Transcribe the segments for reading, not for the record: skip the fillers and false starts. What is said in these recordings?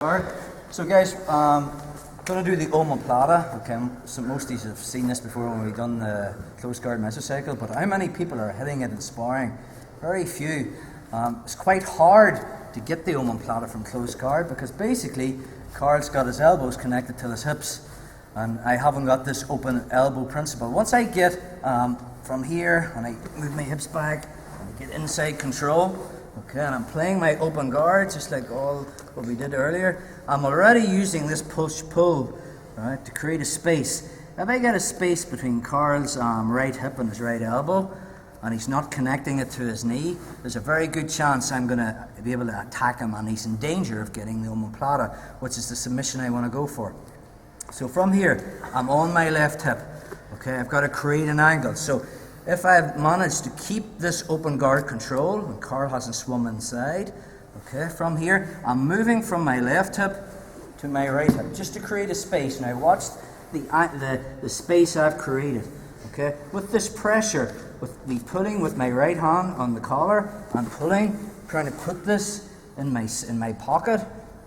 Alright, so guys, going to do the omoplata. Okay, so most of you have seen this before when we've done the closed guard mesocycle, but how many people are hitting it in sparring? Very few. It's quite hard to get the omoplata from closed guard because basically Carl's got his elbows connected to his hips and I haven't got this open elbow principle. Once I get from here and I move my hips back and I get inside control, okay, and I'm playing my open guard just like all what we did earlier, I'm already using this push-pull, right, to create a space. If I get a space between Carl's right hip and his right elbow, and he's not connecting it to his knee, there's a very good chance I'm going to be able to attack him and he's in danger of getting the omoplata, which is the submission I want to go for. So from here, I'm on my left hip, okay, I've got to create an angle. So if I've managed to keep this open guard control, when Carl hasn't swum inside, okay, from here, I'm moving from my left hip to my right hip, just to create a space. Now watch the space I've created, okay? With this pressure, with me pulling with my right hand on the collar, I'm pulling, trying to put this in my pocket,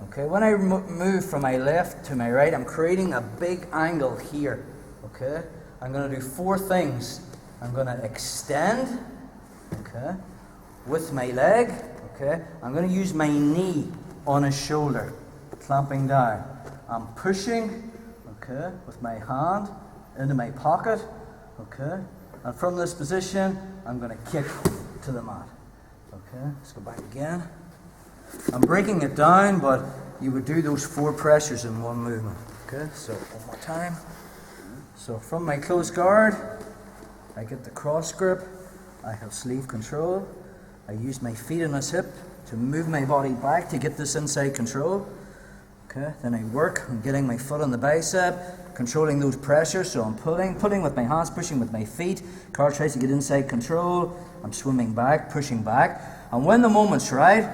okay? When I move from my left to my right, I'm creating a big angle here, okay? I'm going to do four things. I'm going to extend, okay, with my leg, okay. I'm going to use my knee on his shoulder, clamping down. I'm pushing, okay, with my hand into my pocket, okay. And from this position, I'm going to kick to the mat, okay. Let's go back again. I'm breaking it down, but you would do those four pressures in one movement, okay. So one more time. So from my closed guard, I get the cross grip, I have sleeve control, I use my feet on his hip to move my body back to get this inside control. Okay, then I work on getting my foot on the bicep, controlling those pressures, so I'm pulling with my hands, pushing with my feet. Carl tries to get inside control, I'm swimming back, pushing back, and when the moment's right,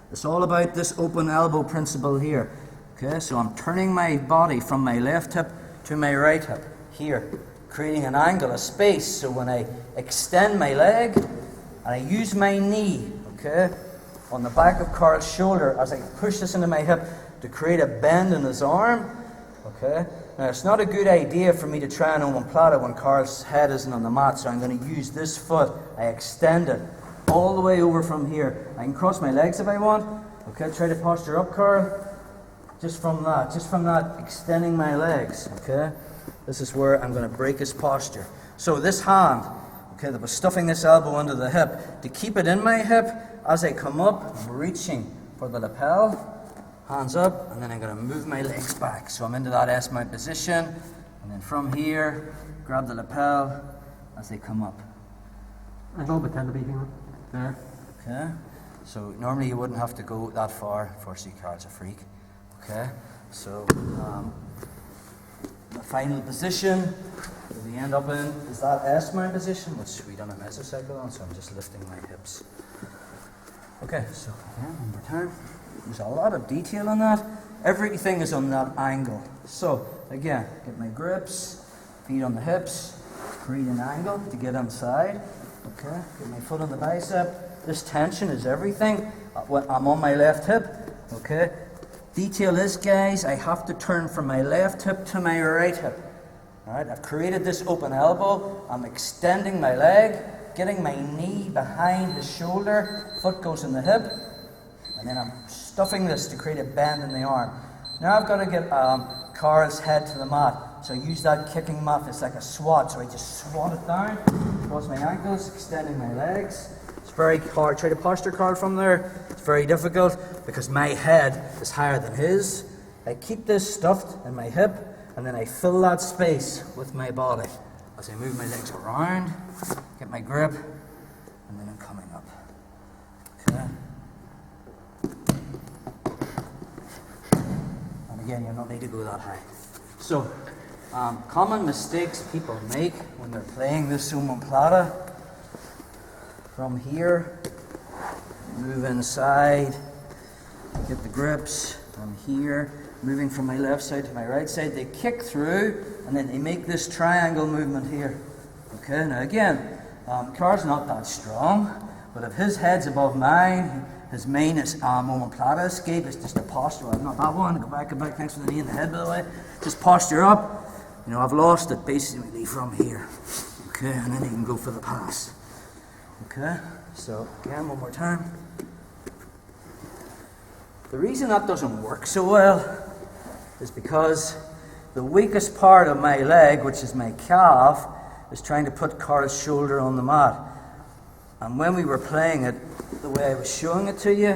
it's all about this open elbow principle here. Okay, so I'm turning my body from my left hip to my right hip, here, creating an angle, a space, so when I extend my leg and I use my knee, okay, on the back of Carl's shoulder as I push this into my hip to create a bend in his arm, okay. Now it's not a good idea for me to try an omoplata when Carl's head isn't on the mat, so I'm going to use this foot, I extend it all the way over from here. I can cross my legs if I want, okay, try to posture up, Carl, just from that, extending my legs, okay. This is where I'm going to break his posture. So this hand, okay, that was stuffing this elbow under the hip, to keep it in my hip, as I come up, I'm reaching for the lapel, hands up, and then I'm going to move my legs back. So I'm into that S-mount position, and then from here, grab the lapel as they come up. I don't pretend to be here. There, okay. So normally you wouldn't have to go that far. Unfortunately, Carl's a freak, okay. So, the final position that we end up in is that S-mount position, which we done a mesocycle on, so I'm just lifting my hips. Okay, so again, one more time. There's a lot of detail on that. Everything is on that angle. So again, get my grips, feet on the hips, create an angle to get inside. Okay, get my foot on the bicep. This tension is everything. I'm on my left hip. Okay. Detail is, guys, I have to turn from my left hip to my right hip. Alright, I've created this open elbow, I'm extending my leg, getting my knee behind the shoulder, foot goes in the hip, and then I'm stuffing this to create a bend in the arm. Now I've got to get Carl's head to the mat, so I use that kicking mat, it's like a swat, so I just swat it down, cross my ankles, extending my legs. It's very hard. Try to posture Carl from there. It's very difficult because my head is higher than his. I keep this stuffed in my hip and then I fill that space with my body as I move my legs around, get my grip, and then I'm coming up. Okay. And again, you don't need to go that high. So, common mistakes people make when they're playing this omoplata. From here, move inside, get the grips. From here, moving from my left side to my right side, they kick through and then they make this triangle movement here. Okay, now again, Carl's not that strong, but if his head's above mine, his main is omoplata escape. It's just a posture. Not that one. Go back. Thanks for the knee in the head, by the way. Just posture up. You know, I've lost it basically from here. Okay, and then you can go for the pass. Okay, so again, one more time. The reason that doesn't work so well is because the weakest part of my leg, which is my calf, is trying to put Carl's shoulder on the mat. And when we were playing it, the way I was showing it to you,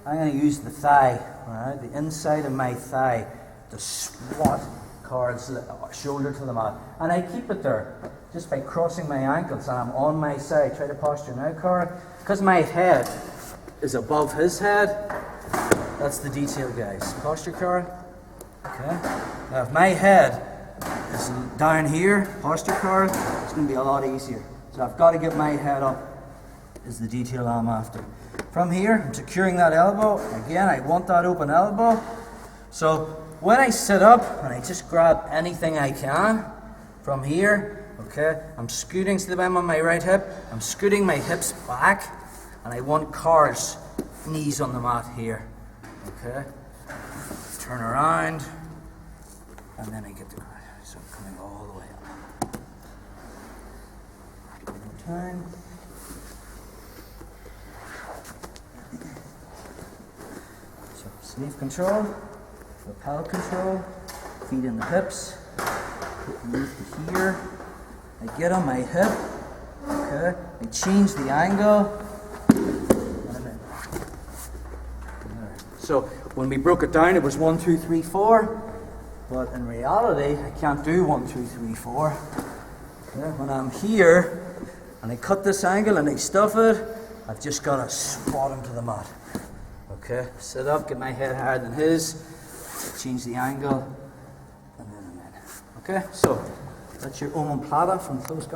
I'm going to use the thigh, right, the inside of my thigh, to swat Carl's shoulder to the mat. And I keep it there just by crossing my ankles, and I'm on my side. Try to posture now, Carl. Because my head is above his head, that's the detail, guys. Posture, Carl. Okay. Now, if my head is down here, posture, Carl, it's going to be a lot easier. So I've got to get my head up, is the detail I'm after. From here, I'm securing that elbow. Again, I want that open elbow. So when I sit up, and I just grab anything I can from here, okay, I'm scooting to the bend on my right hip. I'm scooting my hips back, and I want Carl's knees on the mat here. Okay, turn around, and then I get the so I'm coming all the way up. One more time. So sleeve control, lapel control, feet in the hips, move to here. I get on my hip, okay, I change the angle. So when we broke it down, it was 1, 2, 3, 4. But in reality, I can't do 1, 2, 3, 4. Okay, when I'm here and I cut this angle and I stuff it, I've just got to squat him to the mat. Okay, sit up, get my head higher than his, change the angle, and then I'm in. Okay, so that's your omoplata from close guard.